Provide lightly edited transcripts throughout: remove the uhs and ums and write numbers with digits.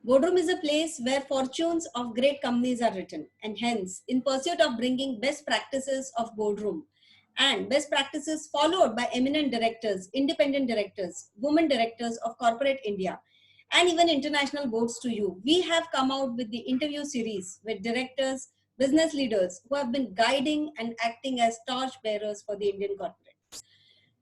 Boardroom is a place where fortunes of great companies are written, and hence, in pursuit of bringing best practices of boardroom and best practices followed by eminent directors, independent directors, women directors of corporate India, and even international boards to you, we have come out with the interview series with directors, business leaders who have been guiding and acting as torch bearers for the Indian corporate.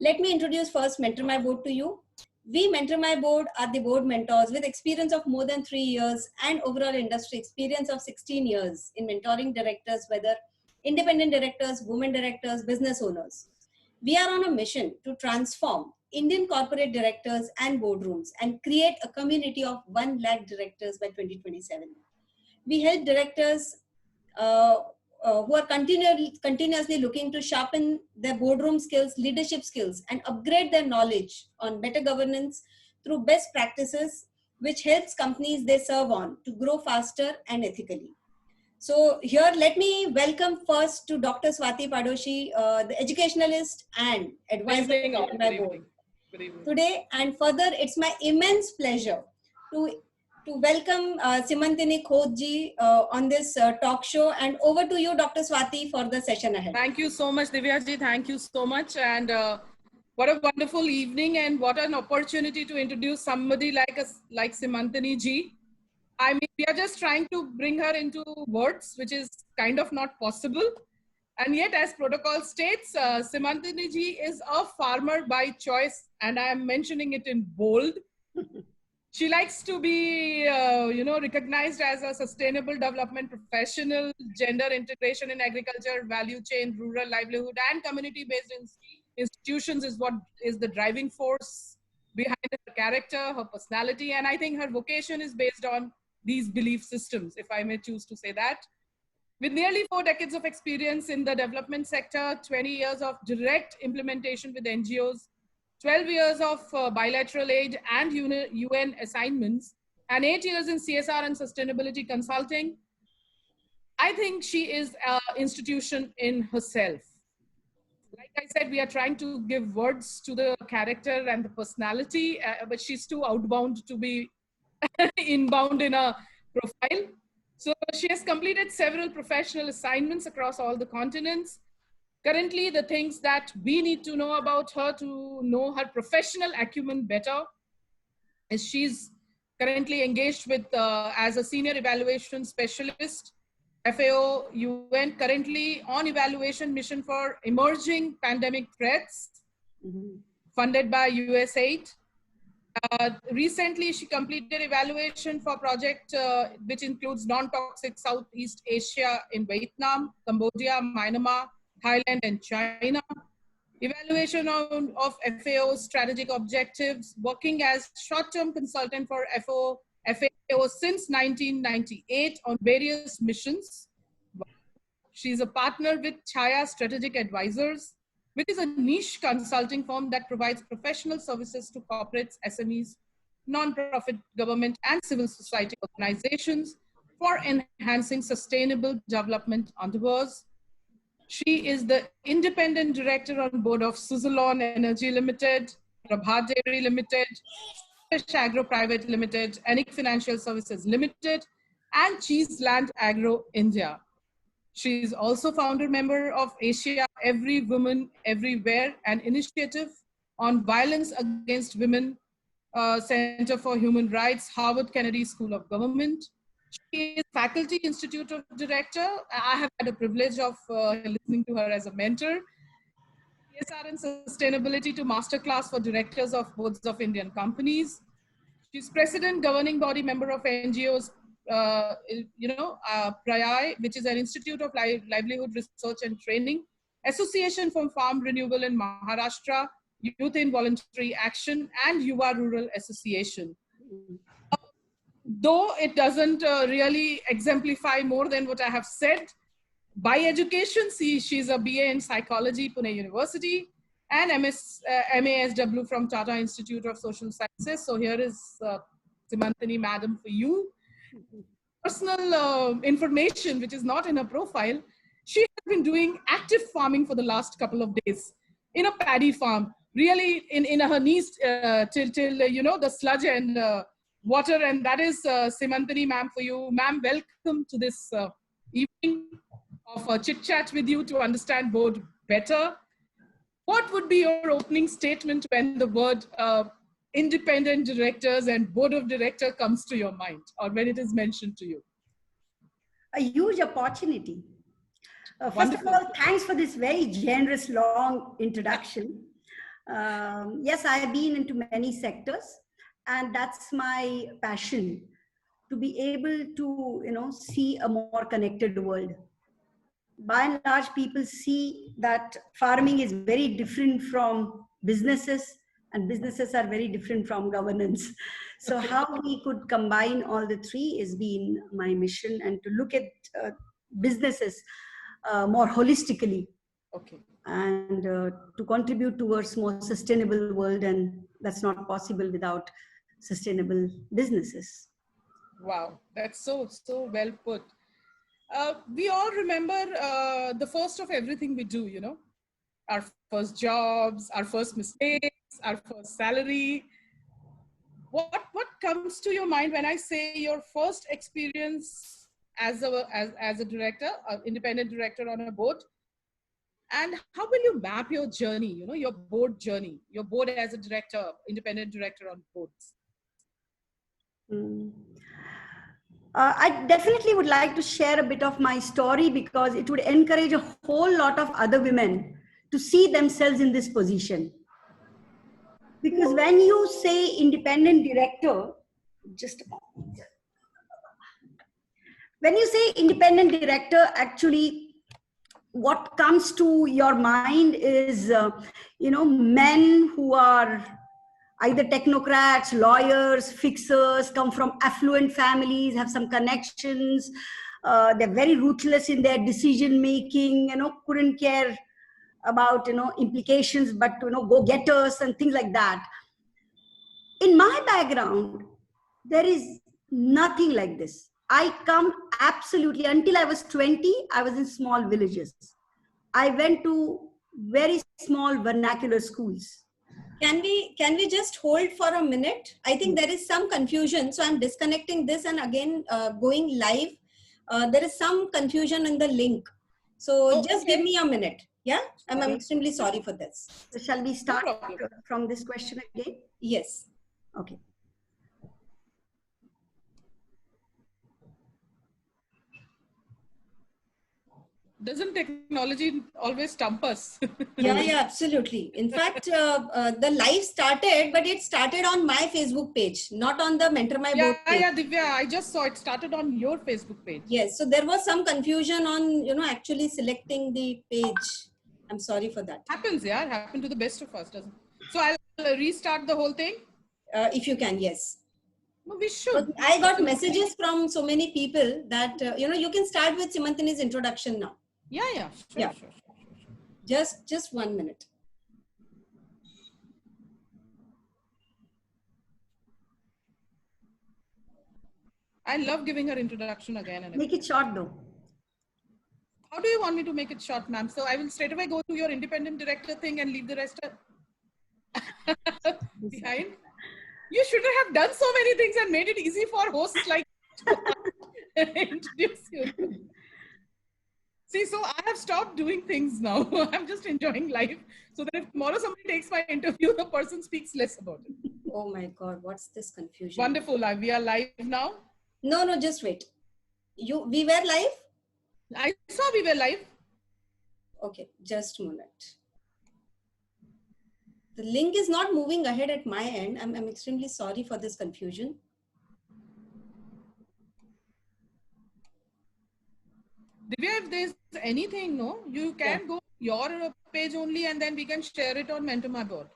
Let me introduce first Mentor My Board to you. We Mentor My Board are the board mentors with experience of more than 3 years and overall industry experience of 16 years in mentoring directors, whether independent directors, women directors, business owners. We are on a mission to transform Indian corporate directors and boardrooms and create a community of 1 lakh directors by 2027. We help directors uh, who are continuously looking to sharpen their boardroom skills, leadership skills, and upgrade their knowledge on better governance through best practices, which helps companies they serve on to grow faster and ethically. So here, let me welcome first to Dr. Swati Padoshi, the educationalist and advisor to my board today. And further, it's my immense pleasure to welcome Seemantinee Khot ji on this talk show. And over to you, Dr. Swati, for the session ahead. Thank you so much, Divya ji. Thank you so much. And what a wonderful evening, and what an opportunity to introduce somebody like Seemantinee ji. I mean, we are just trying to bring her into words, which is kind of not possible. And yet, as protocol states, Seemantinee ji is a farmer by choice, and I am mentioning it in bold. She likes to be, recognized as a sustainable development professional, gender integration in agriculture, value chain, rural livelihood, and community-based institutions is what is the driving force behind her character, her personality, and I think her vocation is based on these belief systems, if I may choose to say that. With nearly 4 decades of experience in the development sector, 20 years of direct implementation with NGOs, 12 years of bilateral aid and UN assignments, and 8 years in CSR and sustainability consulting, I think she is an institution in herself. Like I said, we are trying to give words to the character and the personality, but she's too outbound to be inbound in a profile. So she has completed several professional assignments across all the continents. Currently, the things that we need to know about her to know her professional acumen better is she's currently engaged with as a senior evaluation specialist, FAO UN, currently on evaluation mission for emerging pandemic threats, funded by USAID. Recently, she completed evaluation for project which includes non-toxic Southeast Asia in Vietnam, Cambodia, Myanmar, Thailand, and China. Evaluation of FAO strategic objectives, working as short-term consultant for FAO since 1998 on various missions. She's a partner with Chaya Strategic Advisors, which is a niche consulting firm that provides professional services to corporates, SMEs, non-profit, government, and civil society organizations for enhancing sustainable development endeavors. She is the independent director on board of Suzlon Energy Limited, Prabhat Dairy Ltd, Sunfresh Agro Pvt Ltd, Anik Financial Services Limited, and Cheeseland Agro India. She is also founder member of Asia Every Woman Everywhere, an initiative on violence against women, Center for Human Rights, Harvard Kennedy School of Government. She is Faculty Institute of Director. I have had a privilege of listening to her as a mentor. CSR and Sustainability to Masterclass for Directors of Boards of Indian Companies. She's President, Governing Body Member of NGOs, PRAI, which is an Institute of Livelihood Research and Training, Association for Farm Renewal in Maharashtra, Youth in Voluntary Action, and Yuva Rural Association. Though it doesn't really exemplify more than what I have said, by education, she's a BA in Psychology, Pune University, and MASW from Tata Institute of Social Sciences. So here is Seemantinee Madam for you. Personal information, which is not in her profile, she has been doing active farming for the last couple of days in a paddy farm, really in her knees till the sludge and water, and that is Seemantinee ma'am for you. Ma'am, welcome to this evening of a chit chat with you to understand board better. What would be your opening statement when the word independent directors and board of director comes to your mind, or when it is mentioned to you? A huge opportunity. First of Wonderful. all, thanks for this very generous, long introduction. Yes, I have been into many sectors, and that's my passion, to be able to, see a more connected world. By and large, people see that farming is very different from businesses, and businesses are very different from governance. So how we could combine all the three has been my mission, and to look at businesses more holistically, Okay. and to contribute towards more sustainable world, and that's not possible without sustainable businesses. Wow, that's so well put. We all remember the first of everything we do, you know, our first jobs, our first mistakes, our first salary. What comes to your mind when I say your first experience as a director, an independent director on a board? And how will you map your journey, you know, your board journey, your board as a director, independent director on boards? I definitely would like to share a bit of my story, because it would encourage a whole lot of other women to see themselves in this position. Because when you say independent director, just a moment. When you say independent director, actually what comes to your mind is, men who are either technocrats, lawyers, fixers, come from affluent families, have some connections. They're very ruthless in their decision making, couldn't care about, implications, but, go-getters and things like that. In my background, there is nothing like this. I come absolutely, until I was 20, I was in small villages. I went to very small vernacular schools. Can we just hold for a minute? I think there is some confusion, so I'm disconnecting this and again going live. There is some confusion in the link, so just give me a minute. Yeah, I'm extremely sorry for this. So shall we start from this question again? Yes. Okay. Doesn't technology always stump us? Yeah, absolutely. In fact, the live started, but it started on my Facebook page, not on the MentorMyBoard page. Yeah, Divya, I just saw it started on your Facebook page. Yes, so there was some confusion on, actually selecting the page. I'm sorry for that. Happens, yeah, it happened to the best of us, doesn't it? So I'll restart the whole thing. If you can, yes. No, we should. But I got messages from so many people that, you can start with Seemantinee's introduction now. Yeah, sure. Just 1 minute. I love giving her introduction again and again. Make it short though. How do you want me to make it short, ma'am? So I will straight away go to your independent director thing and leave the rest behind. You should have done so many things and made it easy for hosts like to introduce you. See, so I have stopped doing things now. I'm just enjoying life, so that if tomorrow somebody takes my interview, the person speaks less about it. Oh my God, what's this confusion? Wonderful. We are live now. No, just wait. We were live? I saw we were live. Okay, just a minute. The link is not moving ahead at my end. I'm extremely sorry for this confusion. Divya, if there's anything, no, you can go your page only and then we can share it on MentorMyBoard.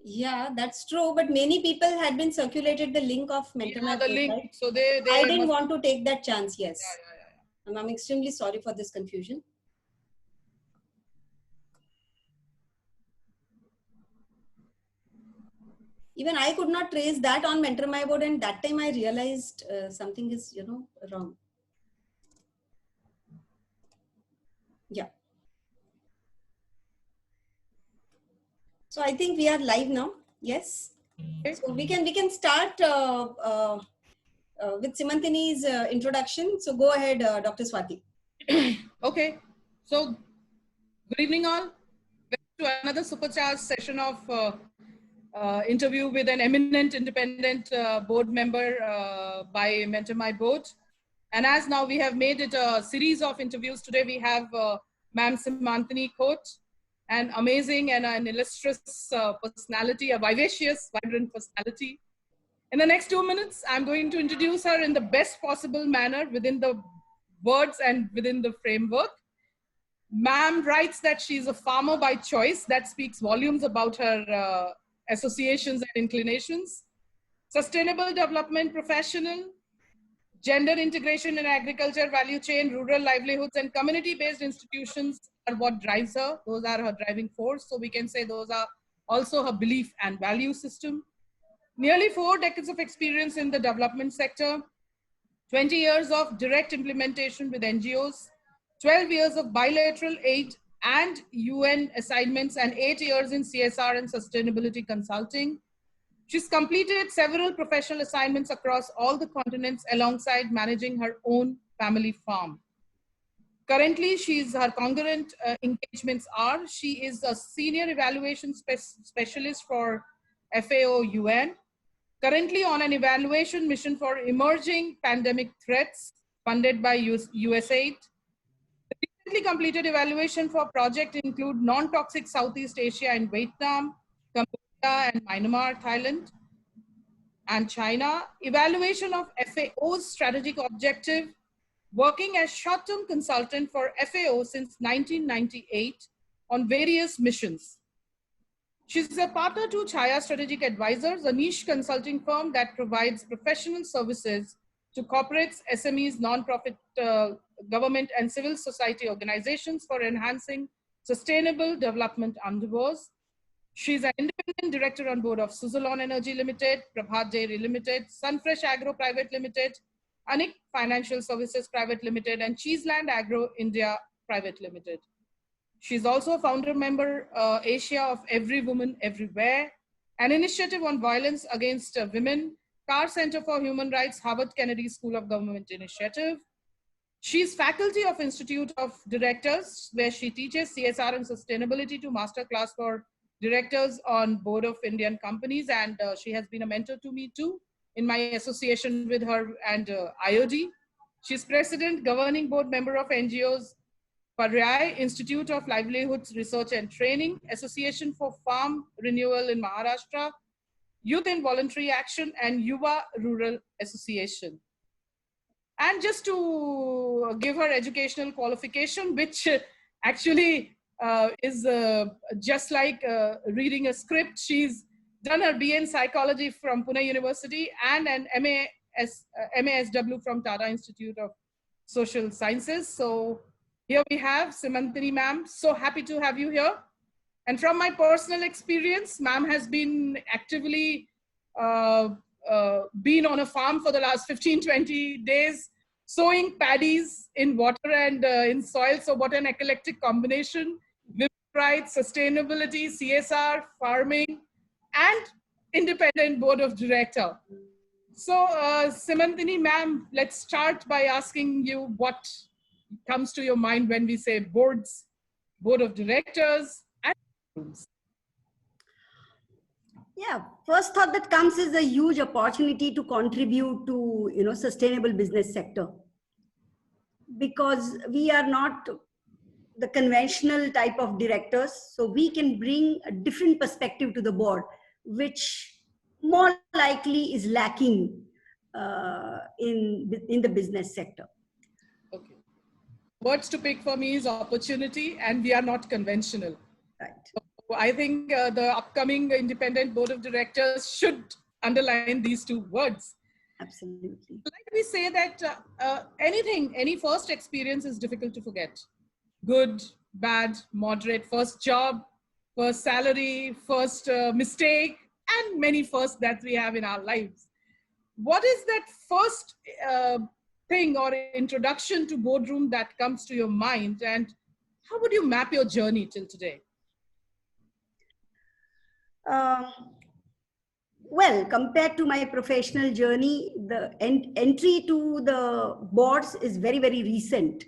Yeah, that's true. But many people had been circulated the link of MentorMyBoard. The link. Right? So they I didn't want to take that chance. Yes. Yeah. And I'm extremely sorry for this confusion. Even I could not trace that on MentorMyBoard, and that time I realized something is, wrong. Yeah. So I think we are live now. Yes. Okay. So we can start with Seemantinee's introduction. So go ahead, Dr. Swati. Okay. So good evening all. Welcome to another supercharged session of interview with an eminent independent board member by MentorMyBoard. And as now we have made it a series of interviews. Today we have Ma'am Seemantinee Khot, an amazing and an illustrious personality, a vivacious, vibrant personality. In the next 2 minutes, I'm going to introduce her in the best possible manner within the words and within the framework. Ma'am writes that she's a farmer by choice. That speaks volumes about her associations and inclinations. Sustainable development professional, gender integration in agriculture, value chain, rural livelihoods, and community-based institutions are what drives her. Those are her driving force. So we can say those are also her belief and value system. Nearly 4 decades of experience in the development sector, 20 years of direct implementation with NGOs, 12 years of bilateral aid and UN assignments, and 8 years in CSR and sustainability consulting. She's completed several professional assignments across all the continents alongside managing her own family farm. Currently, her congruent engagements are, she is a senior evaluation specialist for FAO UN, currently on an evaluation mission for emerging pandemic threats funded by USAID. The recently completed evaluation for project include non-toxic Southeast Asia in Vietnam, Cambodia, and Myanmar, Thailand, and China. Evaluation of FAO's strategic objective, working as short-term consultant for FAO since 1998 on various missions. She's a partner to Chaya Strategic Advisors, a niche consulting firm that provides professional services to corporates, SMEs, non-profit government and civil society organizations for enhancing sustainable development endeavors. She's an independent director on board of Suzlon Energy Limited, Prabhat Dairy Ltd, Sunfresh Agro Pvt Ltd, Anik Financial Services Private Limited, and Cheeseland Agro India Private Limited. She's also a founder member Asia of Every Woman Everywhere, an initiative on violence against women, Carr Center for Human Rights, Harvard Kennedy School of Government Initiative. She's faculty of Institute of Directors, where she teaches CSR and sustainability to masterclass for directors on board of Indian companies. And she has been a mentor to me too in my association with her and IOD. She's president, governing board member of NGOs, Paryay Institute of Livelihoods Research and Training, Association for Farm Renewal in Maharashtra, Youth in Voluntary Action, and Yuva Rural Association. And just to give her educational qualification, which actually is just like reading a script, she's done her BA in Psychology from Pune University and an MASW from Tata Institute of Social Sciences. So here we have Seemantinee ma'am. So happy to have you here. And from my personal experience, ma'am has been actively been on a farm for the last 15-20 days, sowing paddies in water and in soil. So what an eclectic combination: women's rights, sustainability, CSR, farming, and independent board of director. So Seemantinee ma'am, let's start by asking you what comes to your mind when we say boards, board of directors, and rooms. Yeah, first thought that comes is a huge opportunity to contribute to sustainable business sector, because we are not the conventional type of directors, so we can bring a different perspective to the board, which more likely is lacking in the business sector. Okay. Words to pick for me is opportunity, and we are not conventional. Right. So I think the upcoming independent board of directors should underline these 2 words. Absolutely. Like we say that any first experience is difficult to forget. Good, bad, moderate, first job, first salary, first mistake, and many firsts that we have in our lives. What is that first thing or introduction to Boardroom that comes to your mind, and how would you map your journey till today? Well, compared to my professional journey, the entry to the boards is very, very recent.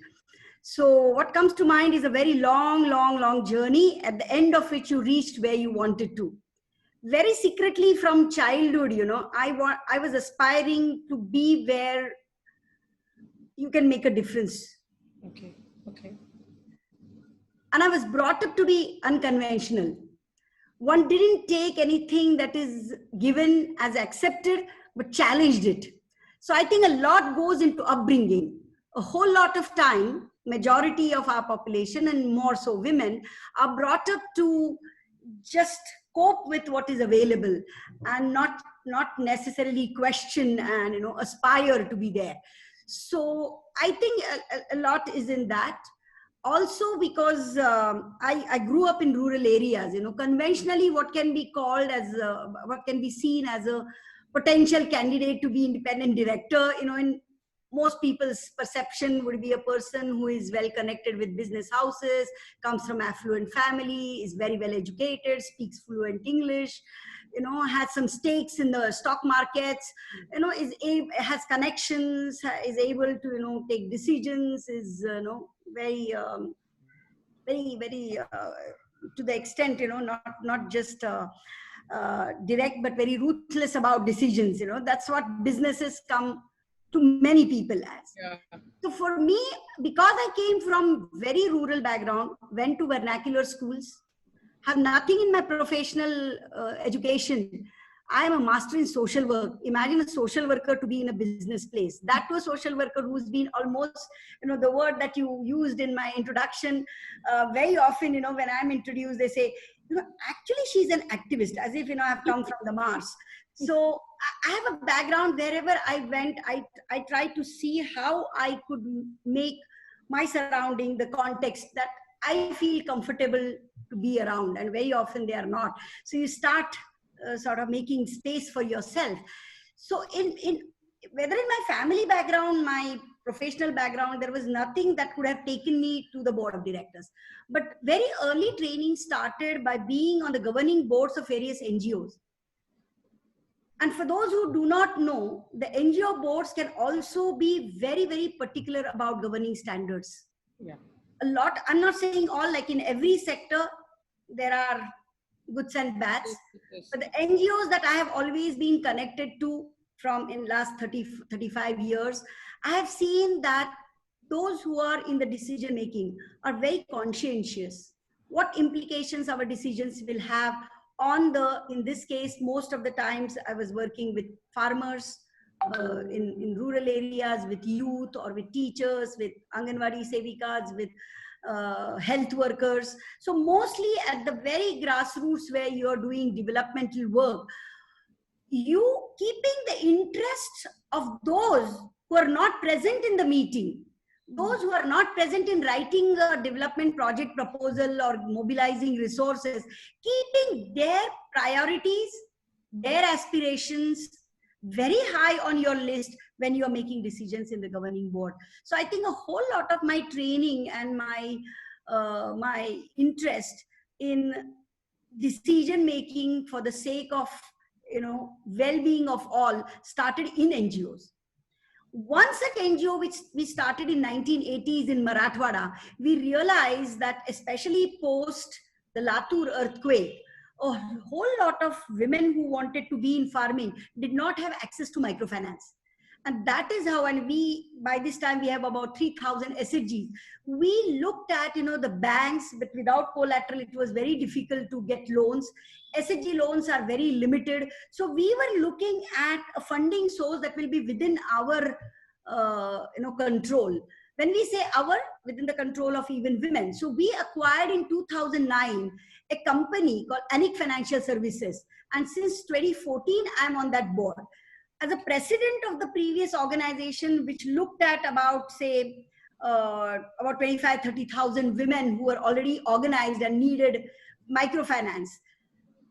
So what comes to mind is a very long journey, at the end of which you reached where you wanted to. Very secretly from childhood, I was aspiring to be where you can make a difference. Okay. And I was brought up to be unconventional. One didn't take anything that is given as accepted, but challenged it. So I think a lot goes into upbringing. A whole lot of time, majority of our population and more so women are brought up to just cope with what is available and not necessarily question and aspire to be there. So I think a lot is in that. Also because I grew up in rural areas, conventionally what can be called as what can be seen as a potential candidate to be independent director, in most people's perception would be a person who is well connected with business houses, comes from affluent family, is very well educated, speaks fluent English, has some stakes in the stock markets, has connections, is able to take decisions, is very to the extent not just direct but very ruthless about decisions. That's what businesses come to many people as. Yeah. So for me, because I came from very rural background, went to vernacular schools, have nothing in my professional education. I am a master in social work. Imagine a social worker to be in a business place. That to a social worker who's been almost, the word that you used in my introduction, very often, when I'm introduced, they say, actually she's an activist, as if, I've come from the Mars. So I have a background. Wherever I went, I tried to see how I could make my surrounding, the context that I feel comfortable to be around, and very often they are not. So you start sort of making space for yourself. So in whether in my family background, my professional background, there was nothing that could have taken me to the board of directors. But very early training started by being on the governing boards of various NGOs. And for those who do not know, the NGO boards can also be very, very particular about governing standards. Yeah. A lot, I'm not saying all, like in every sector, there are goods and bads. Yes. But the NGOs that I have always been connected to from in last 35 years, I have seen that those who are in the decision making are very conscientious. What implications our decisions will have on the, in this case, most of the times I was working with farmers in rural areas, with youth or with teachers, with Anganwadi Sevikas, with health workers. So mostly at the very grassroots where you're doing developmental work, you keeping the interests of those who are not present in the meeting, those who are not present in writing a development project proposal or mobilizing resources, keeping their priorities, their aspirations very high on your list when you're making decisions in the governing board. So I think a whole lot of my training and my interest in decision making for the sake of well-being of all started in NGOs. One such NGO which we started in 1980s in Marathwada, we realized that especially post the Latur earthquake, a whole lot of women who wanted to be in farming did not have access to microfinance. And that is how, and we, by this time we have about 3,000 SHGs. We looked at, the banks, but without collateral, it was very difficult to get loans. SHG loans are very limited. So we were looking at a funding source that will be within our, control. When we say our, within the control of even women. So we acquired in 2009 a company called Anik Financial Services. And since 2014, I'm on that board. As a president of the previous organization, which looked at about, say, about 25,000-30,000 women who were already organized and needed microfinance.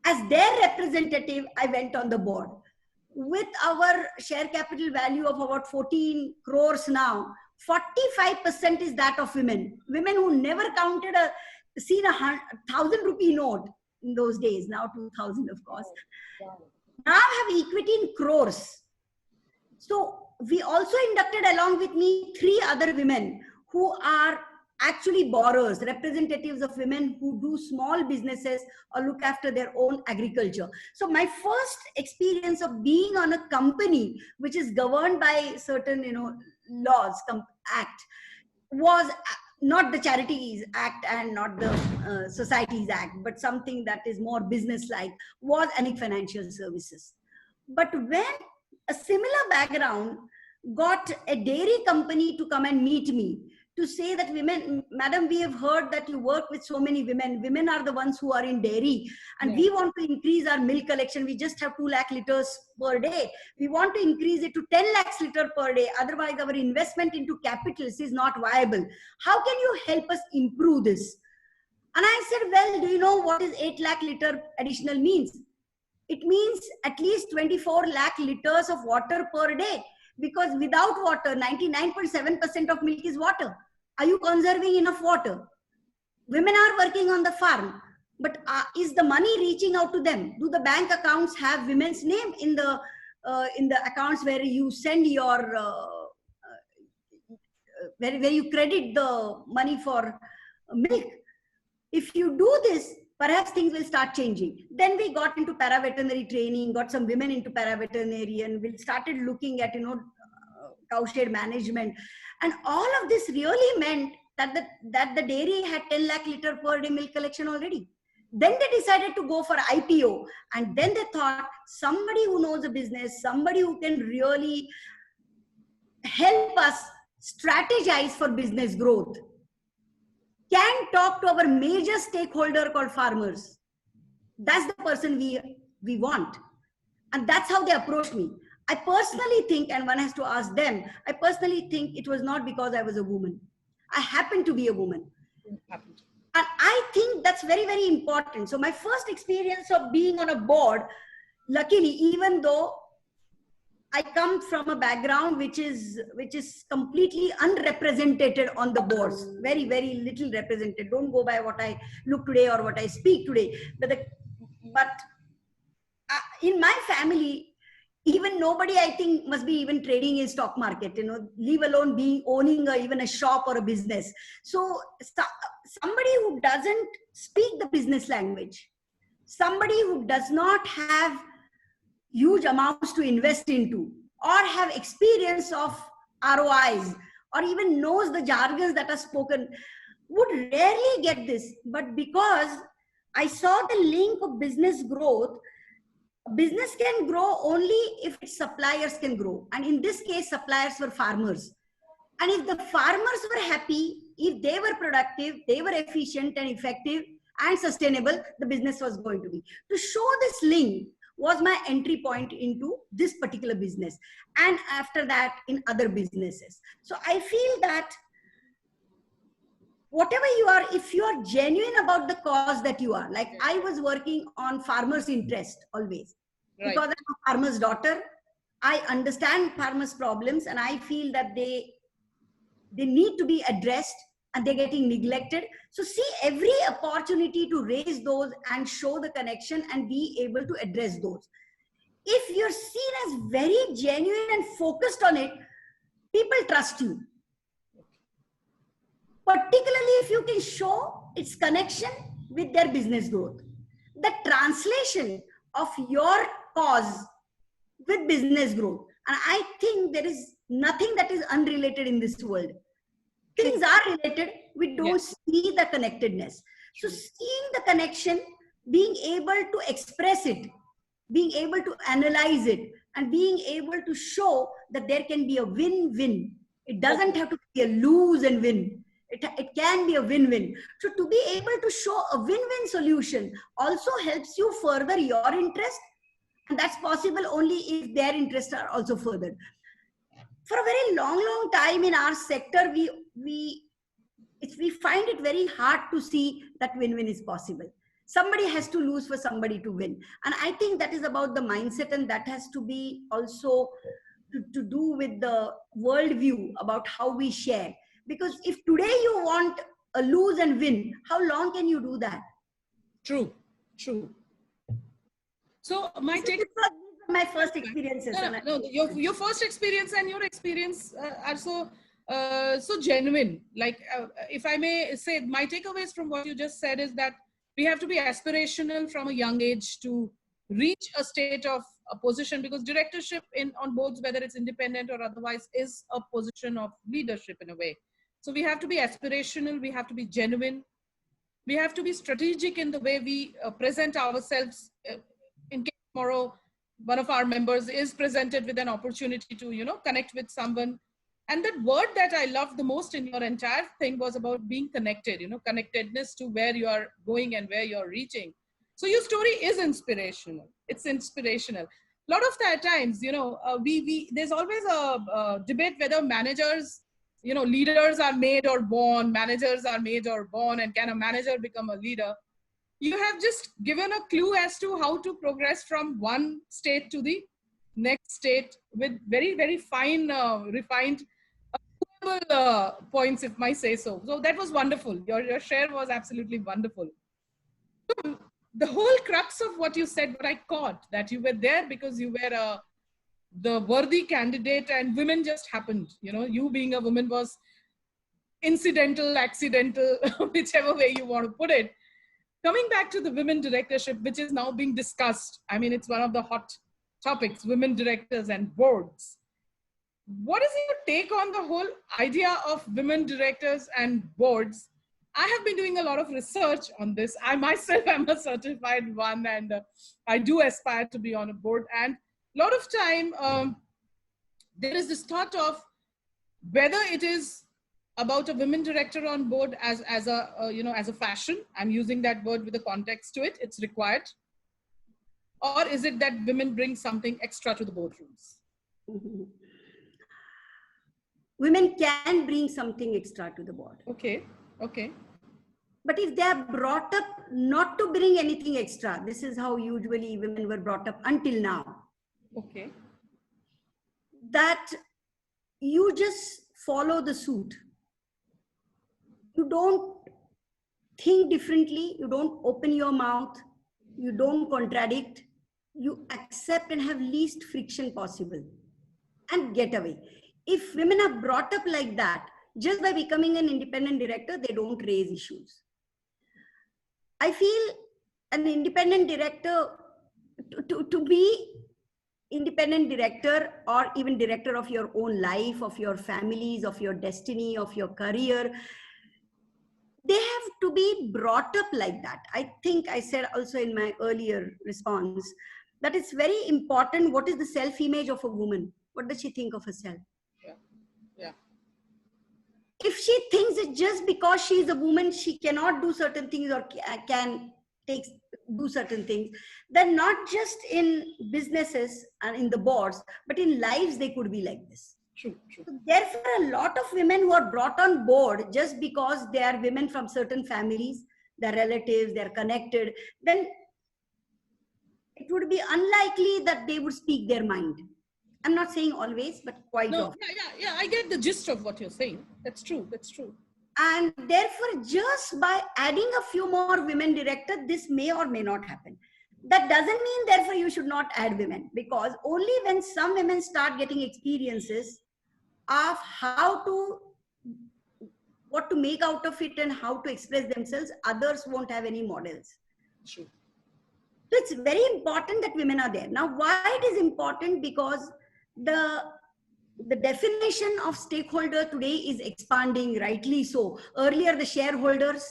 As their representative, I went on the board. With our share capital value of about 14 crores now, 45% is that of women. Women who never counted seen a 1,000 rupee note in those days, now 2,000 of course. Wow. now have equity in crores. So we also inducted along with me 3 other women who are actually borrowers, representatives of women who do small businesses or look after their own agriculture. So my first experience of being on a company which is governed by certain, laws, act, was not the Charities Act and not the Societies Act, but something that is more business-like, was Anik Financial Services. But when a similar background got a dairy company to come and meet me to say that, women, madam, we have heard that you work with so many women. Women are the ones who are in dairy, and we want to increase our milk collection. We just have 2 lakh liters per day. We want to increase it to 10 lakhs liters per day. Otherwise, our investment into capitals is not viable. How can you help us improve this? And I said, well, do you know what is 8 lakh liter additional means? It means at least 24 lakh liters of water per day. Because without water, 99.7% of milk is water. Are you conserving enough water? Women are working on the farm, but is the money reaching out to them? Do the bank accounts have women's name in the accounts where you send your where you credit the money for milk? If you do this, perhaps things will start changing. Then we got into para-veterinary training, got some women into para-veterinarian. We started looking at, cowshed management. And all of this really meant that the dairy had 10 lakh liter per day milk collection already. Then they decided to go for IPO. And then they thought, somebody who knows a business, somebody who can really help us strategize for business growth, can talk to our major stakeholder called farmers. That's the person we want. And that's how they approached me. I personally think, and one has to ask them, I personally think it was not because I was a woman. I happened to be a woman. And I think that's very, very important. So my first experience of being on a board, luckily, even though I come from a background which is completely unrepresented on the boards, very, very little represented. Don't go by what I look today or what I speak today. But in my family, even nobody, I think, must be even trading in stock market, leave alone owning even a shop or a business. So somebody who doesn't speak the business language, somebody who does not have huge amounts to invest into, or have experience of ROIs, or even knows the jargons that are spoken, would rarely get this. But because I saw the link of business growth, business can grow only if its suppliers can grow. And in this case, suppliers were farmers. And if the farmers were happy, if they were productive, they were efficient and effective and sustainable, the business was going to be. To show this link was my entry point into this particular business. And after that, in other businesses. So I feel that whatever you are, if you are genuine about the cause that you are, like I was working on farmers' interest always. Right. Because I'm a farmer's daughter, I understand farmers' problems, and I feel that they need to be addressed and they're getting neglected. So see every opportunity to raise those and show the connection and be able to address those. If you're seen as very genuine and focused on it, people trust you. Particularly if you can show its connection with their business growth. The translation of your cause with business growth. And I think there is nothing that is unrelated in this world. Things are related, we don't see the connectedness. So seeing the connection, being able to express it, being able to analyze it, and being able to show that there can be a win-win. It doesn't have to be a lose and win. It can be a win-win. So to be able to show a win-win solution also helps you further your interest. And that's possible only if their interests are also furthered. For a very long time in our sector, we find it very hard to see that win-win is possible. Somebody has to lose for somebody to win. And I think that is about the mindset, and that has to be also to do with the worldview about how we share. Because if today you want a lose and win, how long can you do that? True, true. So my take... My first experiences. No, your first experience and your experience are so genuine. Like, if I may say, my takeaways from what you just said is that we have to be aspirational from a young age to reach a state of a position, because directorship on boards, whether it's independent or otherwise, is a position of leadership in a way. So we have to be aspirational, we have to be genuine, we have to be strategic in the way we present ourselves. In case tomorrow one of our members is presented with an opportunity to, you know, connect with someone. And that word that I loved the most in your entire thing was about being connected, you know, connectedness to where you are going and where you're reaching. So your story is inspirational. It's inspirational. A lot of the times, you know, there's always a debate whether managers, you know, leaders are made or born, managers are made or born, and can a manager become a leader? You have just given a clue as to how to progress from one state to the next state with very, very fine, refined points, if I say so. So that was wonderful. Your share was absolutely wonderful. So the whole crux of what you said, what I caught, that you were there because you were the worthy candidate and women just happened. You know, you being a woman was incidental, accidental, whichever way you want to put it. Coming back to the women directorship, which is now being discussed. I mean, it's one of the hot topics, women directors and boards. What is your take on the whole idea of women directors and boards? I have been doing a lot of research on this. I myself am a certified one, and I do aspire to be on a board. And a lot of time, there is this thought of whether it is about a women director on board as a fashion. I'm using that word with a context to it. It's required. Or is it that women bring something extra to the boardrooms? Mm-hmm. Women can bring something extra to the board. Okay. Okay. But if they are brought up not to bring anything extra, this is how usually women were brought up until now. Okay. That you just follow the suit. You don't think differently. You don't open your mouth. You don't contradict. You accept and have least friction possible and get away. If women are brought up like that, just by becoming an independent director, they don't raise issues. I feel an independent director, to be independent director or even director of your own life, of your families, of your destiny, of your career, they have to be brought up like that. I think I said also in my earlier response that it's very important. What is the self-image of a woman? What does she think of herself? Yeah. If she thinks that just because she is a woman, she cannot do certain things or can do certain things, then not just in businesses and in the boards, but in lives, they could be like this. True. So therefore, a lot of women who are brought on board just because they are women from certain families, their relatives, they're connected, then it would be unlikely that they would speak their mind. I'm not saying always, but quite often. Yeah, I get the gist of what you're saying. That's true. And therefore, just by adding a few more women directors, this may or may not happen. That doesn't mean, therefore, you should not add women, because only when some women start getting experiences of what to make out of it and how to express themselves, others won't have any models. True. So it's very important that women are there. Now, why it is important? Because the definition of stakeholder today is expanding, rightly so. Earlier, the shareholders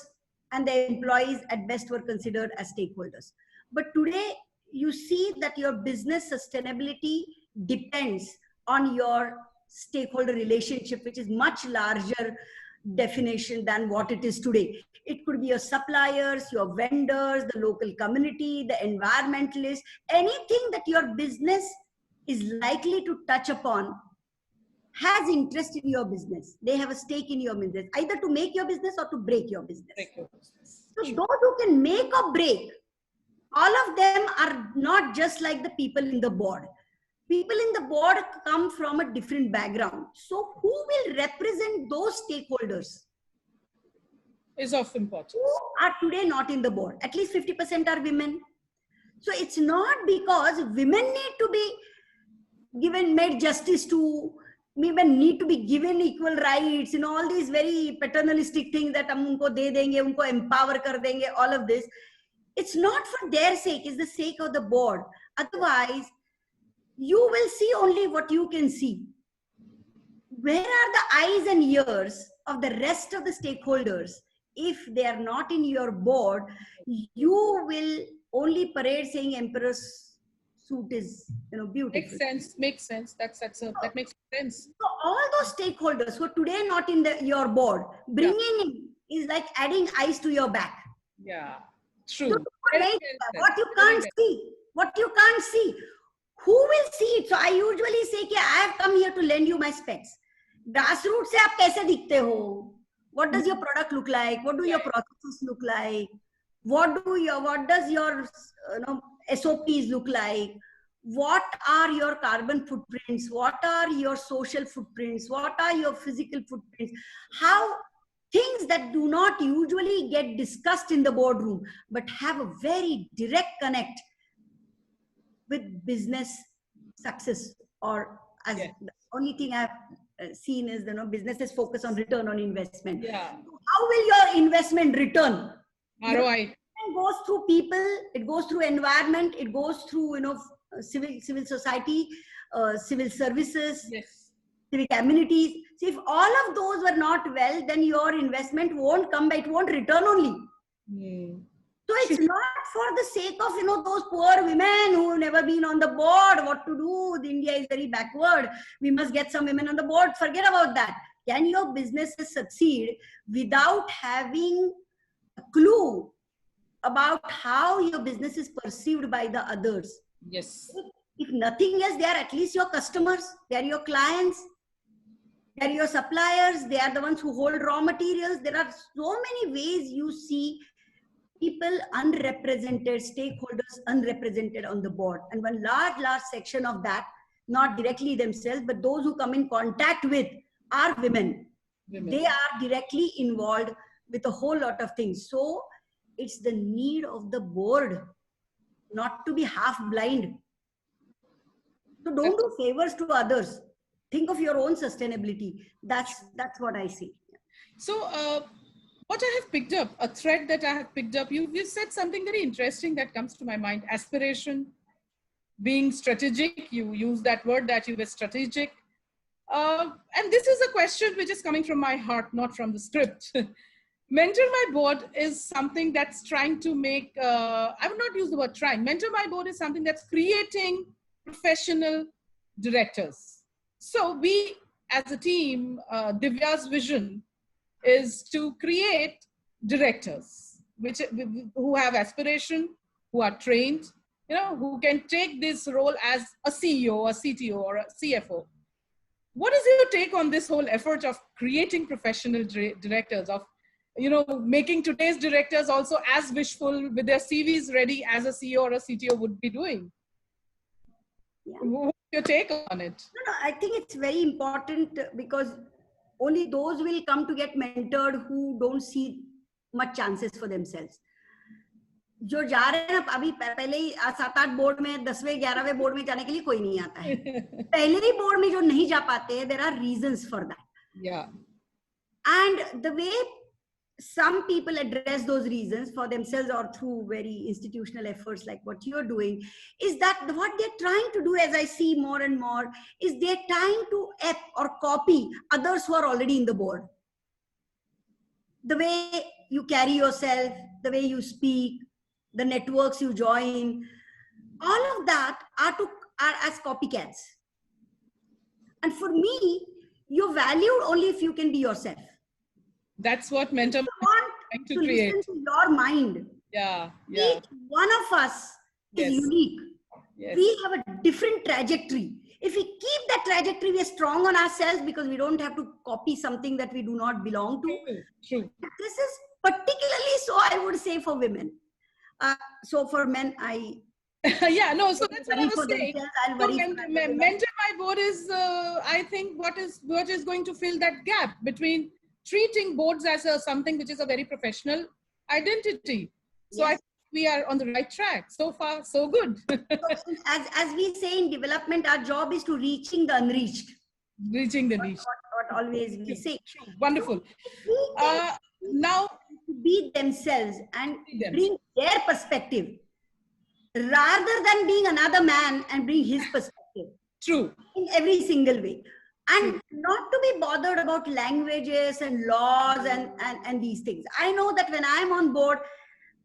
and the employees at best were considered as stakeholders. But today, you see that your business sustainability depends on your stakeholder relationship, which is much larger definition than what it is today. It could be your suppliers, your vendors, the local community, the environmentalists, anything that your business is likely to touch upon has interest in your business. They have a stake in your business, either to make your business or to break your business. So those who can make or break, all of them are not just like the people in the board. People in the board come from a different background. So who will represent those stakeholders? Is of importance. Who are today not in the board? At least 50% are women. So it's not because women need to be made justice to, women need to be given equal rights, all these very paternalistic things that hum unko de denge, unko empower kar denge, all of this. It's not for their sake, it's the sake of the board. Otherwise, you will see only what you can see. Where are the eyes and ears of the rest of the stakeholders? If they are not in your board, you will only parade saying emperor's suit is, beautiful. Makes sense. That makes sense. So all those stakeholders who are today not in your board, bringing in is like adding ice to your back. Yeah, true. So what you can't see, who will see it? So I usually say, I have come here to lend you my specs. Grassroots se aap kaise dikhte ho? What does your product look like? What do your processes look like? What does your SOPs look like? What are your carbon footprints? What are your social footprints? What are your physical footprints? How things that do not usually get discussed in the boardroom, but have a very direct connect with business success, or as the only thing I've seen is, businesses focus on return on investment. Yeah. How will your investment return? ROI. It goes through people, it goes through environment, it goes through, civil society, civil services, civic amenities. So if all of those were not well, then your investment won't come back, it won't return only. So it's not for the sake of, those poor women who have never been on the board, what to do, India is very backward, we must get some women on the board. Forget about that. Can your businesses succeed without having a clue about how your business is perceived by the others? Yes. If nothing else, they are at least your customers, they are your clients, they are your suppliers, they are the ones who hold raw materials. There are so many ways you see people unrepresented, stakeholders unrepresented on the board. And one large section of that, not directly themselves, but those who come in contact with are women. They are directly involved with a whole lot of things. So it's the need of the board not to be half blind. So don't do favors to others. Think of your own sustainability. That's what I see. So what I have picked up, a thread that I have picked up, you said something very interesting that comes to my mind. Aspiration, being strategic. You use that word that you were strategic. And this is a question which is coming from my heart, not from the script. MentorMyBoard is something that's trying to make, I would not use the word trying. MentorMyBoard is something that's creating professional directors. So we as a team, Divya's vision is to create directors who have aspiration, who are trained, who can take this role as a CEO, a CTO, or a CFO. What is your take on this whole effort of creating professional directors, of making today's directors also as wishful with their CVs ready as a CEO or a CTO would be doing? Yeah. What's your take on it? No, I think it's very important because only those will come to get mentored who don't see much chances for themselves. जो जा रहे हैं ना, अभी पहले ही 7-8 board में 10वें 11वें board में जाने के लिए कोई नहीं आता है. पहले ही बोर्ड में जो नहीं जा पाते हैं, there are reasons for that. Yeah. And the way some people address those reasons for themselves or through very institutional efforts like what you're doing is that what they're trying to do, as I see more and more, is they're trying to ep or copy others who are already in the board. The way you carry yourself, the way you speak, the networks you join, all of that are as copycats. And for me, you're valued only if you can be yourself. That's what MentorMyBoard is trying to create. Listen to your mind. Yeah. Each one of us is unique. Yes. We have a different trajectory. If we keep that trajectory, we are strong on ourselves because we don't have to copy something that we do not belong to. True. This is particularly so, I would say, for women. So for men, yeah, no, so that's what I was saying. So MentorMyBoard is, I think, what is going to fill that gap between treating boards as something which is a very professional identity. So yes. we are on the right track. So far, so good. So as we say in development, our job is to reaching the unreached. Reaching the niche. What always we say. Wonderful. So Now, be themselves and them. bring their perspective rather than being another man and bring his perspective True. in every single way. And not to be bothered about languages and laws and these things. I know that when I'm on board,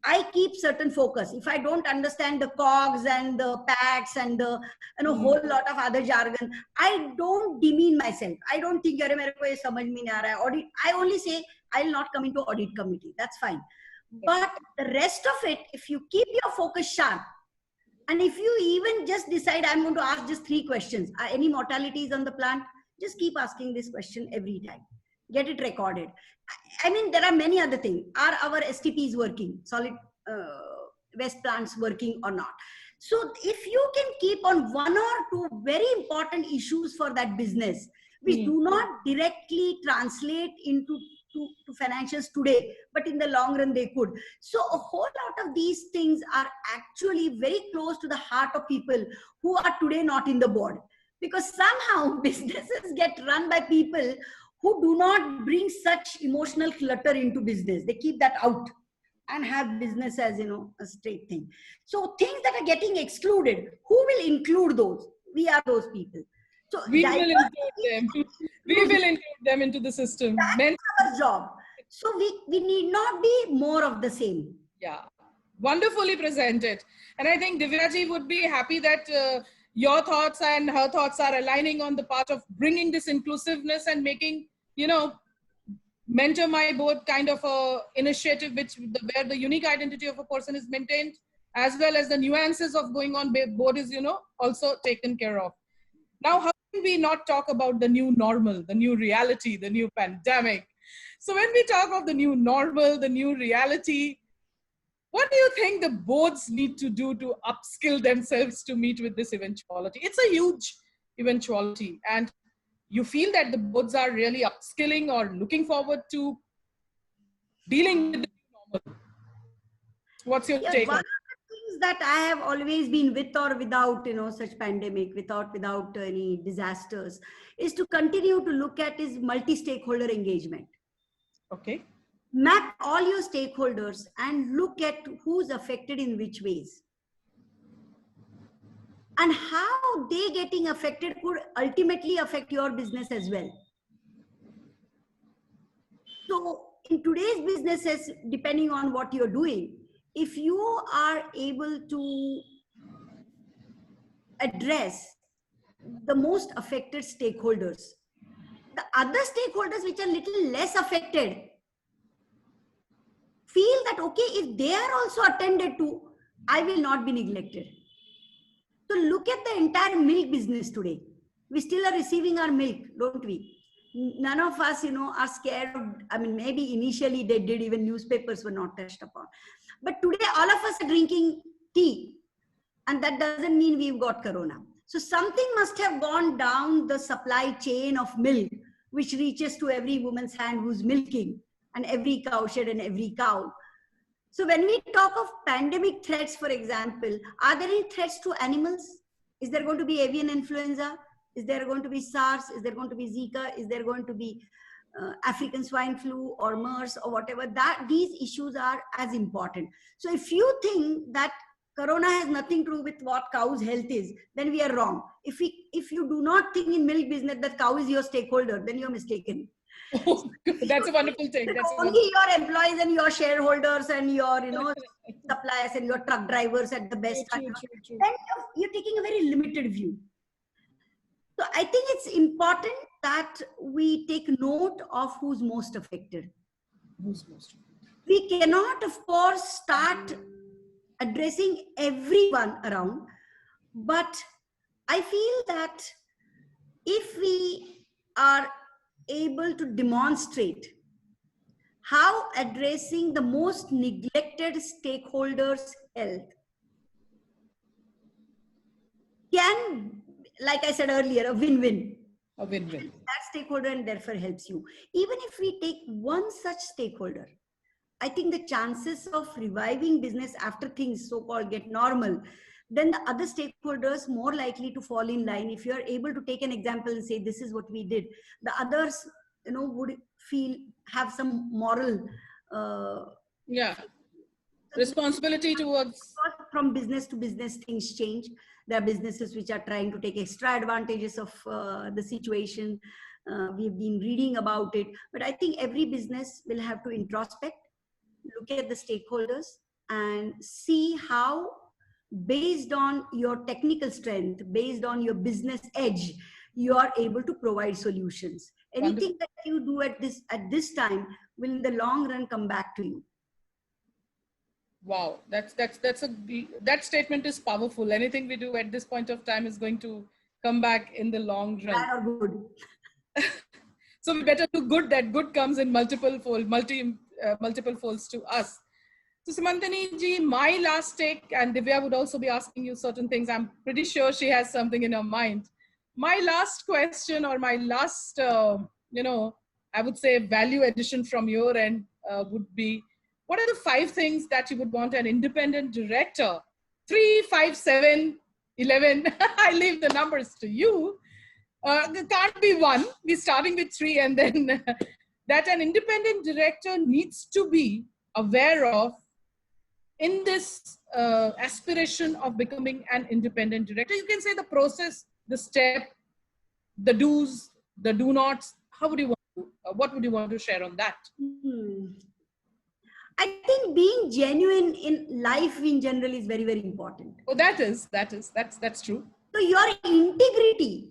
I keep certain focus. If I don't understand the cogs and the packs and the whole lot of other jargon, I don't demean myself. I don't think "Yare mere ko ye samajh mein nahi aa raha hai." Audit. I only say I'll not come into audit committee. That's fine. But the rest of it, if you keep your focus sharp, and if you even just decide I'm going to ask just 3 questions, are any mortalities on the plant? Just keep asking this question every time. Get it recorded. I mean, there are many other things. Are our STPs working? Solid waste plants working or not? So if you can keep on 1 or 2 very important issues for that business, which do not directly translate into to financials today, but in the long run they could. So a whole lot of these things are actually very close to the heart of people who are today not in the board. Because somehow businesses get run by people who do not bring such emotional clutter into business. They keep that out and have business as, a straight thing. So things that are getting excluded, who will include those? We are those people. So we will include them. We will include them into the system. That's our job. So we need not be more of the same. Yeah, wonderfully presented. And I think Divyaji would be happy that your thoughts and her thoughts are aligning on the part of bringing this inclusiveness and making, Mentor My Board kind of a initiative where the unique identity of a person is maintained, as well as the nuances of going on board is, also taken care of. Now, how can we not talk about the new normal, the new reality, the new pandemic? So when we talk of the new normal, the new reality, what do you think the boards need to do to upskill themselves to meet with this eventuality? It's a huge eventuality. And you feel that the boards are really upskilling or looking forward to dealing with the new normal? What's your take on it? One of the things that I have always been with or without, such pandemic, without any disasters, is to continue to look at is multi-stakeholder engagement. Okay. Map all your stakeholders and look at who's affected in which ways. And how they getting affected could ultimately affect your business as well. So in today's businesses, depending on what you're doing, if you are able to address the most affected stakeholders, the other stakeholders which are little less affected feel that, okay, if they are also attended to, I will not be neglected. So look at the entire milk business today. We still are receiving our milk, don't we? None of us, are scared of, maybe initially they did, even newspapers were not touched upon. But today all of us are drinking tea, and that doesn't mean we've got corona. So something must have gone down the supply chain of milk, which reaches to every woman's hand who's milking, and every cowshed and every cow. So when we talk of pandemic threats, for example, are there any threats to animals? Is there going to be avian influenza? Is there going to be SARS? Is there going to be Zika? Is there going to be African swine flu or MERS or whatever? These issues are as important. So if you think that corona has nothing to do with what cow's health is, then we are wrong. If you do not think in milk business that cow is your stakeholder, then you're mistaken. Oh, that's a wonderful thing. That's only your employees and your shareholders and your suppliers and your truck drivers at the best time. Then you're taking a very limited view. So I think it's important that we take note of who's most affected. We cannot, of course, start addressing everyone around, but I feel that if we are able to demonstrate how addressing the most neglected stakeholders' health can, like I said earlier, a win-win. A win-win. That stakeholder and therefore helps you. Even if we take one such stakeholder I think the chances of reviving business after things so-called get normal, then the other stakeholders more likely to fall in line. If you're able to take an example and say, this is what we did, the others, would have some moral Yeah. Responsibility towards. from business to business, things change. There are businesses which are trying to take extra advantages of the situation. We've been reading about it, but I think every business will have to introspect, look at the stakeholders, and see how, based on your technical strength, based on your business edge, you are able to provide solutions. Anything that you do at this time will in the long run come back to you. Wow, that statement is powerful. Anything we do at this point of time is going to come back in the long run. Bad or good. So we better do good. That good comes in multiple folds to us. So Seemantinee ji, my last take, and Divya would also be asking you certain things. I'm pretty sure she has something in her mind. My last question, or my last, I would say value addition from your end would be, what are the 5 things that you would want an independent director, 3, 5, 7, 11, I leave the numbers to you. There can't be 1. We're starting with 3, and then that an independent director needs to be aware of in this aspiration of becoming an independent director. You can say the process, the step, the do's, the do nots. How would you want to, what would you want to share on that? I think being genuine in life in general is very, very important. Oh, that's true. So your integrity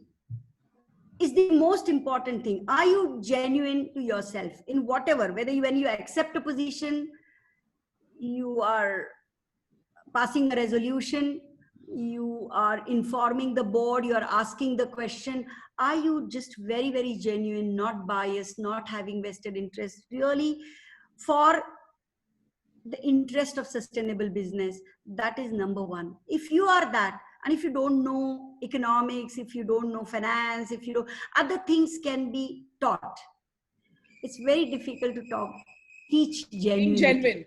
is the most important thing. Are you genuine to yourself in whatever, whether when you accept a position, you are passing a resolution, you are informing the board, you are asking the question, are you just very, very genuine, not biased, not having vested interest, really for the interest of sustainable business? That is number 1. If you are that, and if you don't know economics, if you don't know finance, if you don't, other things can be taught. It's very difficult to teach genuinity.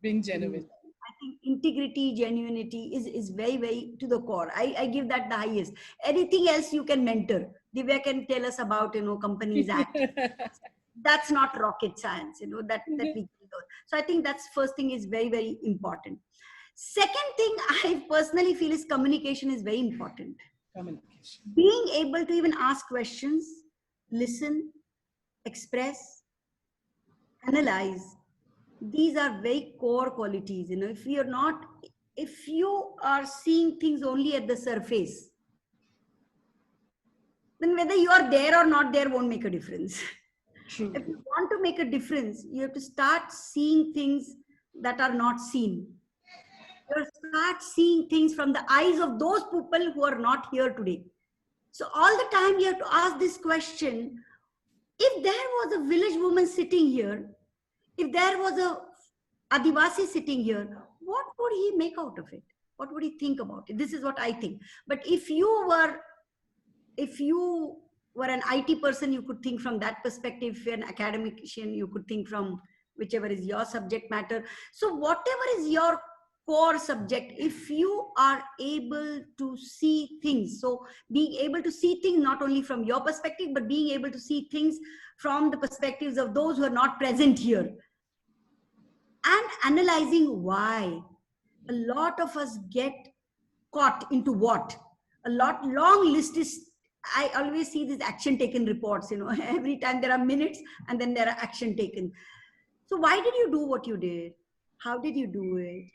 Being genuine. I think integrity, genuinity is very, very to the core. I give that the highest. Anything else you can mentor. Divya can tell us about, companies act. That's not rocket science, that we can do. So I think that's first thing is very, very important. Second thing I personally feel is communication is very important. Communication. Being able to even ask questions, listen, express, analyze. These are very core qualities. If you are seeing things only at the surface, then whether you are there or not there won't make a difference. True. If you want to make a difference, you have to start seeing things that are not seen. You start seeing things from the eyes of those people who are not here today. So all the time you have to ask this question: if there was a village woman sitting here, if there was a Adivasi sitting here, what would he make out of it? What would he think about it? This is what I think. But if you were an IT person, you could think from that perspective. If you're an academician, you could think from whichever is your subject matter. So whatever is your core subject, if you are able to see things, so being able to see things not only from your perspective, but being able to see things from the perspectives of those who are not present here, and analyzing why. A lot of us get caught into what? Long list is, I always see these action taken reports, every time there are minutes and then there are action taken. So why did you do what you did? How did you do it?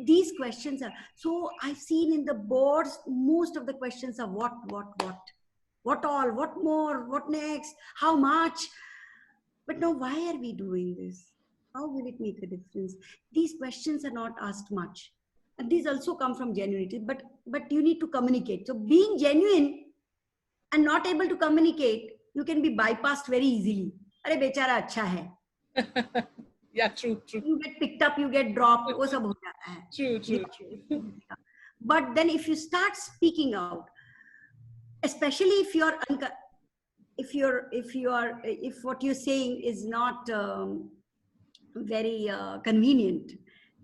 These questions are, so I've seen in the boards, most of the questions are what all, what more, what next, how much? But now why are we doing this? How will it make a difference? These questions are not asked much. And these also come from genuinity, but you need to communicate. So being genuine and not able to communicate, you can be bypassed very easily. Arey bechara acha hai. Yeah, true. You get picked up, you get dropped. वो सब हो जाता है. True. But then if you start speaking out, especially if what you're saying is not very convenient.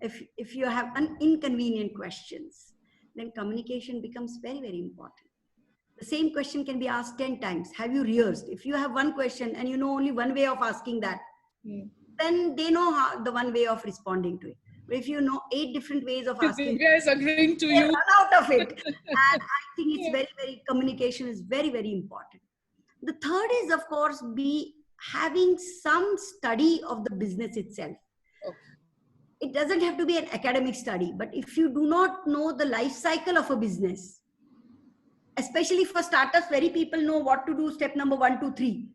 If you have inconvenient questions, then communication becomes very, very important. The same question can be asked 10 times. Have you rehearsed? If you have one question and you know only one way of asking that, then they know how, the one way of responding to it. But if you know 8 different ways of asking, Divya is agreeing to they you. run out of it. And I think it's very, very, communication is very, very important. The third is, of course, be having some study of the business itself. Okay. It doesn't have to be an academic study, but if you do not know the life cycle of a business, especially for startups, very people know what to do, step number 1, 2, 3.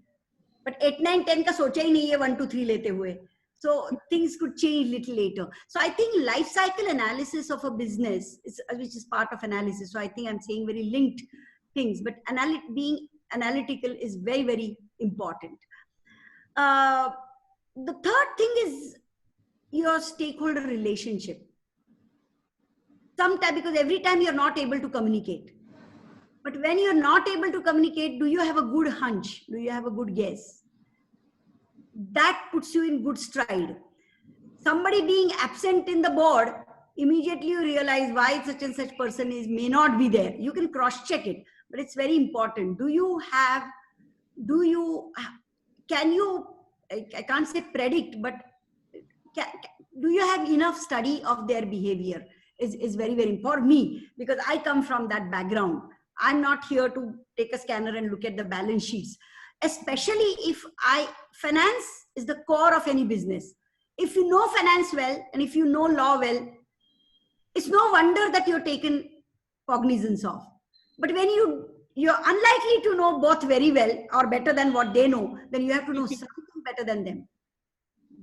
But 8, 9, 10 ka socha hi nahi hai 1, 2, 3 lete hue. So things could change little later. So I think life cycle analysis of a business, which is part of analysis. So I think I'm saying very linked things, but being analytical is very, very important. The third thing is your stakeholder relationship. Sometimes, because every time you're not able to communicate. But when you're not able to communicate, do you have a good hunch? Do you have a good guess? That puts you in good stride. Somebody being absent in the board, immediately you realize why such and such person may not be there. You can cross-check it, but it's very important. Can you, I can't say predict, but do you have enough study of their behavior is very, very important for me, because I come from that background. I'm not here to take a scanner and look at the balance sheets, especially if finance is the core of any business. If you know finance well, and if you know law well, it's no wonder that you're taken cognizance of. But when you're unlikely to know both very well or better than what they know, then you have to know something better than them.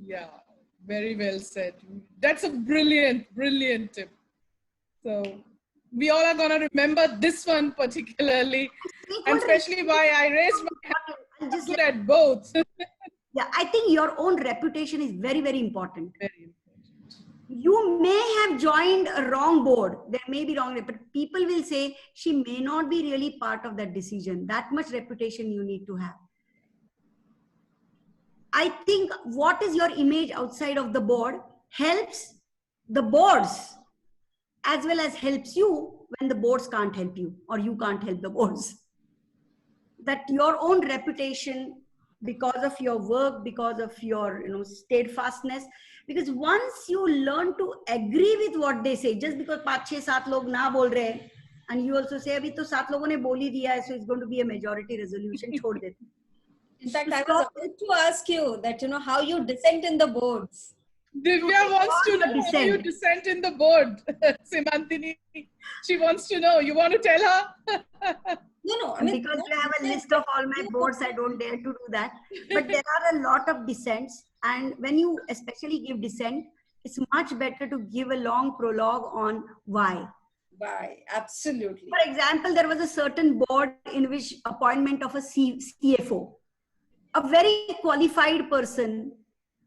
Yeah, very well said. That's a brilliant, brilliant tip. So we all are going to remember this one particularly, and especially why I raised my hand. Just look at both. Yeah, I think your own reputation is very, very important. Very important. You may have joined a wrong board. There may be wrong, but people will say she may not be really part of that decision. That much reputation you need to have. I think what is your image outside of the board helps the boards as well as helps you when the boards can't help you or you can't help the boards. That your own reputation, because of your work, because of your steadfastness, because once you learn to agree with what they say, just because 5-6-7 log na bol rahe, and you also say abhi to 7 logon ne bol hi diya hai, so it's going to be a majority resolution, chhod dete. In fact, I was about to ask you that, how you dissent in the boards. Divya wants to know how you dissent in the board. Seemantinee, she wants to know. You want to tell her? No. I mean, because you have a list of all my boards, I don't dare to do that. But there are a lot of dissents. And when you especially give dissent, it's much better to give a long prologue on why. Why? Absolutely. For example, there was a certain board in which appointment of a CFO, a very qualified person,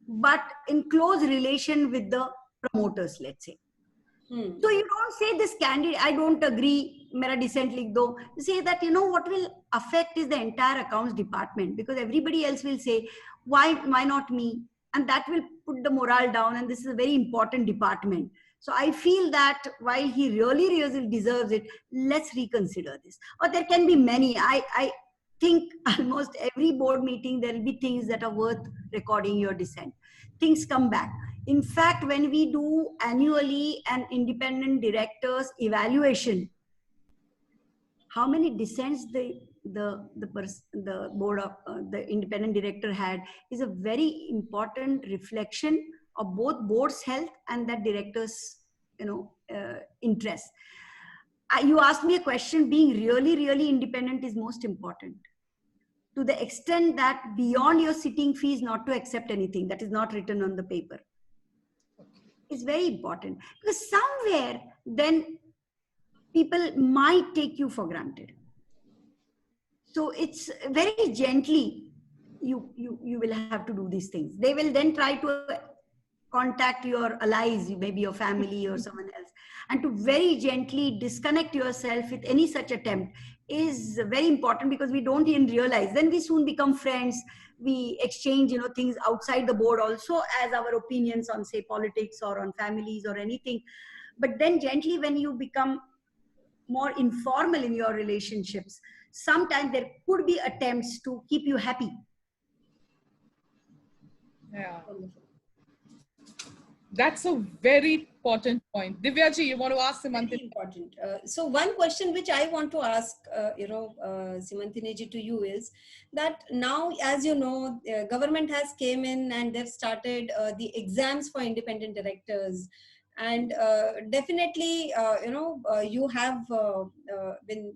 but in close relation with the promoters, let's say. So you don't say this candidate, I don't agree, mera dissent likh do. You say that, what will affect is the entire accounts department, because everybody else will say, why not me? And that will put the morale down, and this is a very important department. So I feel that while he really deserves it, let's reconsider this. Or there can be many. I think almost every board meeting, there will be things that are worth recording your dissent. Things come back. In fact, when we do annually an independent directors evaluation, how many dissents the board of the independent director had is a very important reflection of both board's health and that director's interest. You asked me a question. Being really independent is most important, to the extent that beyond your sitting fees not to accept anything that is not written on the paper. Is very important, because somewhere then people might take you for granted. So it's very gently you will have to do these things. They will then try to contact your allies, maybe your family or someone else, and to very gently disconnect yourself with any such attempt is very important, because we don't even realize. Then we soon become friends. We exchange, things outside the board also, as our opinions on, say, politics or on families or anything. But then gently, when you become more informal in your relationships, sometimes there could be attempts to keep you happy. Yeah. That's a very important point. Divyaji, you want to ask Seemantinee? Very important. So one question which I want to ask, Seemantinee ji, to you is that now, as you know, government has came in and they've started the exams for independent directors. And definitely, you have been,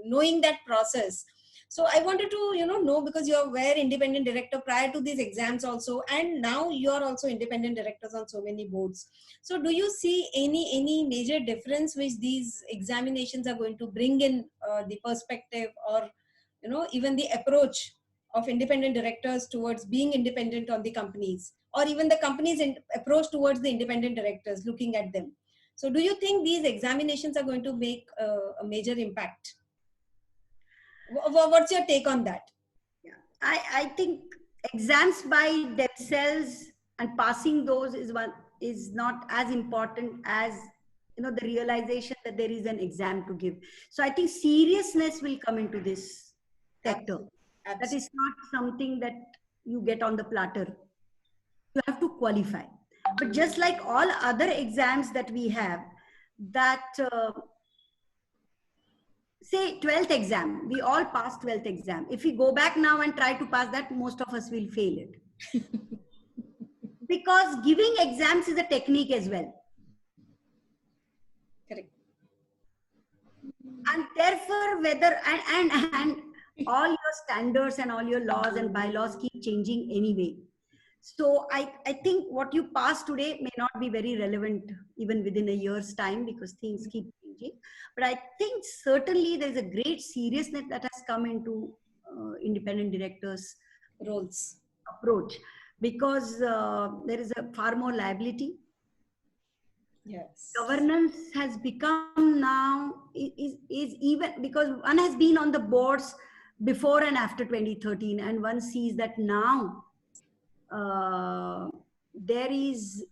knowing that process. So I wanted to, know, because you were independent director prior to these exams also, and now you are also independent directors on so many boards. So do you see any major difference which these examinations are going to bring in the perspective, or, even the approach of independent directors towards being independent on the companies, or even the companies' approach towards the independent directors, looking at them? So do you think these examinations are going to make a major impact? What's your take on that? Yeah, I think exams by themselves and passing those is not as important as the realization that there is an exam to give. So I think seriousness will come into this sector. Absolutely. That is not something that you get on the platter. You have to qualify. But just like all other exams that we have, that say 12th exam, we all passed 12th exam. If we go back now and try to pass that, most of us will fail it. Because giving exams is a technique as well. Correct. And therefore, whether, and all your standards and all your laws and bylaws keep changing anyway. So I think what you pass today may not be very relevant even within a year's time, because things keep changing. But I think certainly there is a great seriousness that has come into independent directors' Roles. approach, because there is a far more liability. Yes. Governance has become now is even, because one has been on the boards before and after 2013, and one sees that now there is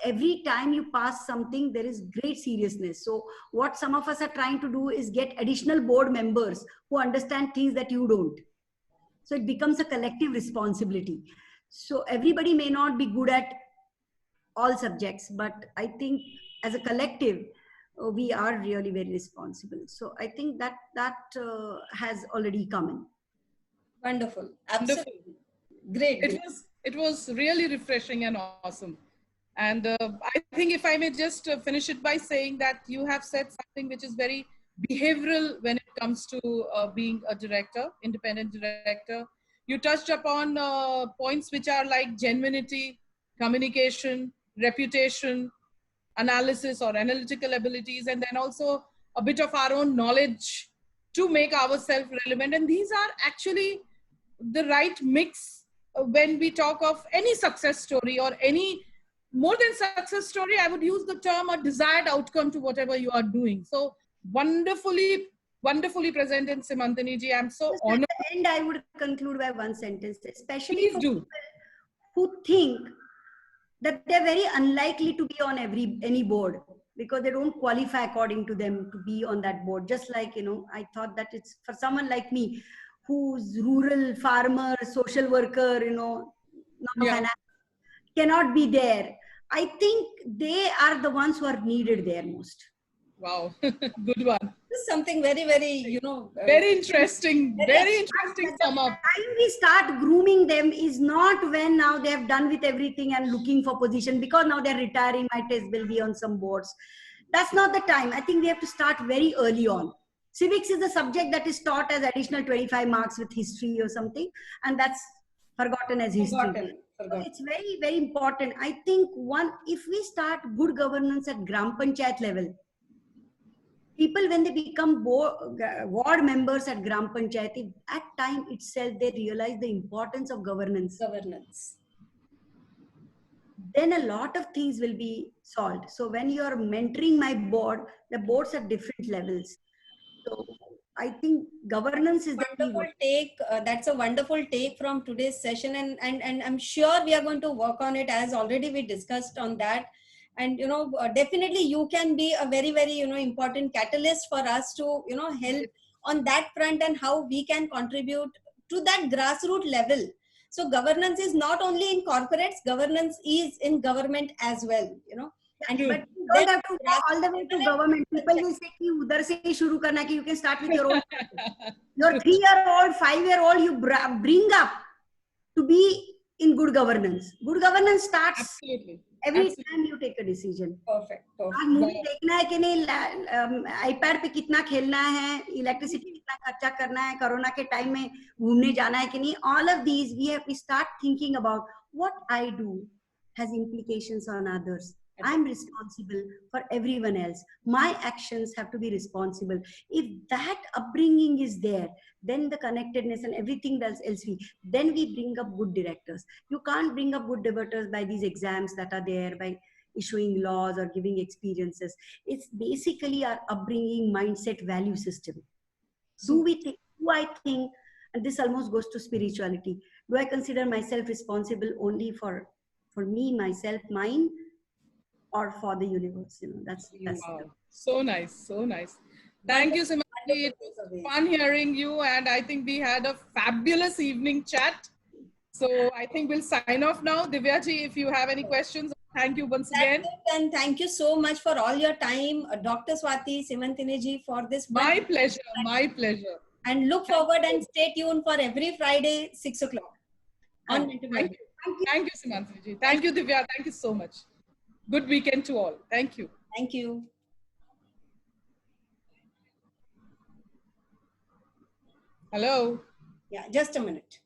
every time you pass something, there is great seriousness. So what some of us are trying to do is get additional board members who understand things that you don't. So it becomes a collective responsibility. So everybody may not be good at all subjects, but I think as a collective, we are really very responsible. So I think that has already come in. Wonderful. Absolutely. Great. It was really refreshing and awesome. And I think if I may just finish it by saying that you have said something which is very behavioral when it comes to being a director, independent director. You touched upon points which are like genuinity, communication, reputation, analysis or analytical abilities, and then also a bit of our own knowledge to make ourselves relevant. And these are actually the right mix when we talk of any success story, or any more than success story, I would use the term a desired outcome to whatever you are doing. So wonderfully presented, Seemantinee ji. I'm so honored. At the end, I would conclude by one sentence, especially Please for do. people who think that they're very unlikely to be on any board because they don't qualify according to them to be on that board. Just like, I thought that it's for someone like me, who's rural farmer, social worker, cannot be there. I think they are the ones who are needed there most. Wow, good one. This is something very, very, very interesting, very interesting sum up. The time we start grooming them is not when now they have done with everything and looking for position, because now they're retiring, might as well be on some boards. That's not the time. I think we have to start very early on. Civics is a subject that is taught as additional 25 marks with history or something, and that's forgotten as history. Forgotten. So it's very, very important. I think if we start good governance at Gram Panchayat level, people, when they become ward members at Gram Panchayat, at time itself, they realize the importance of governance. Then a lot of things will be solved. So when you're mentoring my board, the boards are different levels. So I think governance is the key Wonderful word. take. That's a wonderful take from today's session, and I'm sure we are going to work on it, as already we discussed on that. And definitely you can be a very, very important catalyst for us to help on that front, and how we can contribute to that grassroots level. So governance is not only in corporates, governance is in government as well. And But True. you then don't have to go all the way to government. People will say कि उधर से ही शुरू करना, कि you can start with your own. Your 3-year-old, 5-year-old, you bring up to be in good governance. Good governance starts Absolutely. every Absolutely. time you take a decision. perfect. आज movie देखना है कि नहीं, आईपैड पे कितना खेलना है, electricity कितना खर्चा करना है, कोरोना के टाइम में घूमने जाना है कि नहीं, all of these we have to start thinking about what I do has implications on others. I'm responsible for everyone else. My actions have to be responsible. If that upbringing is there, then the connectedness and everything else then we bring up good directors. You can't bring up good directors by these exams that are there, by issuing laws or giving experiences. It's basically our upbringing, mindset, value system. Do I think, and this almost goes to spirituality, do I consider myself responsible only for me, myself, mine, or for the universe? That's Wow. So nice. So nice. Thank you, Seemantinee. It was fun hearing you, and I think we had a fabulous evening chat. So I think we'll sign off now. Divyaji, if you have any questions, thank you once again. And thank you so much for all your time, Dr. Swati, Seemantinee ji, for this. My pleasure. My pleasure. And look forward and stay tuned for every Friday, 6 o'clock. On Thank you. Thank you, Seemantinee ji. Thank you, Divya. Thank you so much. Good weekend to all. Thank you. Thank you. Hello. Yeah, just a minute.